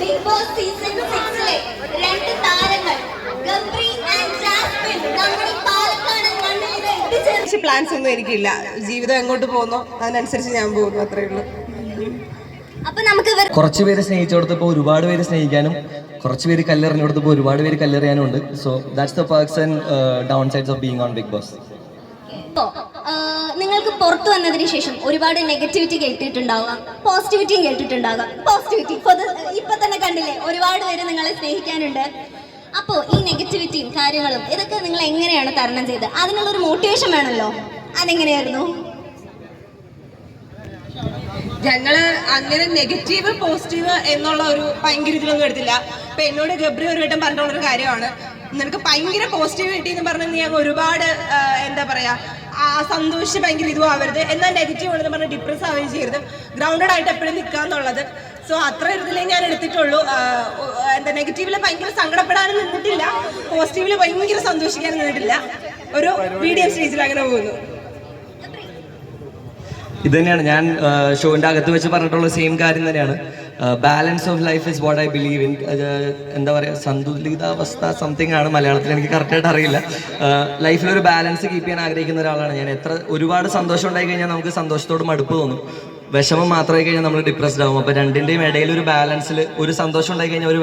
Big boss season 6-ലെ രണ്ട് താരങ്ങൾ Gabri and Jasmine നമ്മുടെ പാലക്കാട് മണ്ണിൽ പ്ലാൻസ് ഒന്നും എനിക്കില്ല. ജീവിതം എങ്ങോട്ട് പോകുന്നു അതിനനുസരിച്ച് ഞാൻ പോകുന്നു, അത്രേ ഉള്ളൂ. അപ്പൊ നമുക്ക് കുറച്ച് പേര് സ്നേഹിച്ചു കൊടുത്തപ്പോൾ ഒരുപാട് പേര് സ്നേഹിക്കാനും കുറച്ച് പേര് കല്ലെറിഞ്ഞു കൊടുത്തപ്പോൾ ഒരുപാട് പേര് കല്ലെറിയാനും ഉണ്ട്. So that's the perks and downsides of being on Bigg Boss. നിങ്ങൾക്ക് പുറത്തു വന്നതിന് ശേഷം ഒരുപാട് നെഗറ്റിവിറ്റി കേട്ടിട്ടുണ്ടാവുക, പോസിറ്റിവിറ്റിയും കേട്ടിട്ടുണ്ടാവുക. പോസിറ്റിവിറ്റി ഇപ്പൊ തന്നെ കണ്ടില്ലേ, ഒരുപാട് പേര് നിങ്ങളെ സ്നേഹിക്കാനുണ്ട്. അപ്പോൾ ഈ നെഗറ്റിവിറ്റിയും കാര്യങ്ങളും ഇതൊക്കെ നിങ്ങൾ എങ്ങനെയാണ് തരണം ചെയ്തത്? അതിനുള്ളൊരു മോട്ടിവേഷൻ വേണമല്ലോ, അതെങ്ങനെയായിരുന്നു? ഞങ്ങള് അങ്ങനെ നെഗറ്റീവ് പോസിറ്റീവ് എന്നുള്ള ഒരു ഭയങ്കര ഇതിലൊന്നും എടുത്തില്ല. ഇപ്പൊ എന്നോട് ഗബ്രി ഒരു വട്ടം പറഞ്ഞിട്ടുള്ളൊരു കാര്യമാണ്, നിനക്ക് ഭയങ്കര പോസിറ്റീവ് കിട്ടിയെന്ന് പറഞ്ഞാൽ നീ അങ്ങ് ഒരുപാട് എന്താ പറയാ സന്തോഷിച്ച് ഭയങ്കര ഇതും ആവരുത്, എന്നാൽ നെഗറ്റീവ് ഉള്ളതെന്ന് പറഞ്ഞാൽ ഡിപ്രസ് ആവുകയും ചെയ്യരുത്, ഗ്രൗണ്ടഡ് ആയിട്ട് എപ്പോഴും നിൽക്കാന്നുള്ളത്. സോ അത്ര ഇതിലേ ഞാൻ എടുത്തിട്ടുള്ളൂ. എന്താ നെഗറ്റീവില് ഭയങ്കര സങ്കടപ്പെടാനും നിന്നിട്ടില്ല, പോസിറ്റീവില് ഭയങ്കര സന്തോഷിക്കാനും നിന്നിട്ടില്ല. ഒരു മീഡിയം സ്റ്റേജിൽ അങ്ങനെ പോകുന്നു. ഇത് തന്നെയാണ് ഞാൻ ഷോൻ്റെ അകത്ത് വെച്ച് പറഞ്ഞിട്ടുള്ള സെയിം കാര്യം തന്നെയാണ്. Balance of life is what I believe in. എന്താ പറയുക, സന്തുലിതാവസ്ഥ സംതിങ് ആണ് മലയാളത്തിൽ, എനിക്ക് കറക്റ്റായിട്ട് അറിയില്ല. ലൈഫിലൊരു ബാലൻസ് കീപ്പ് ചെയ്യാൻ ആഗ്രഹിക്കുന്ന ഒരാളാണ് ഞാൻ. ഒരുപാട് സന്തോഷം ഉണ്ടായി കഴിഞ്ഞാൽ നമുക്ക് സന്തോഷത്തോട് മടുപ്പ് തോന്നും, വിഷമം മാത്രമായി കഴിഞ്ഞാൽ നമ്മൾ ഡിപ്രസ്ഡ് ആവും. അപ്പോൾ രണ്ടിൻ്റെയും ഇടയിൽ ഒരു ബാലൻസിൽ ഒരു സന്തോഷം ഉണ്ടായി കഴിഞ്ഞാൽ ഒരു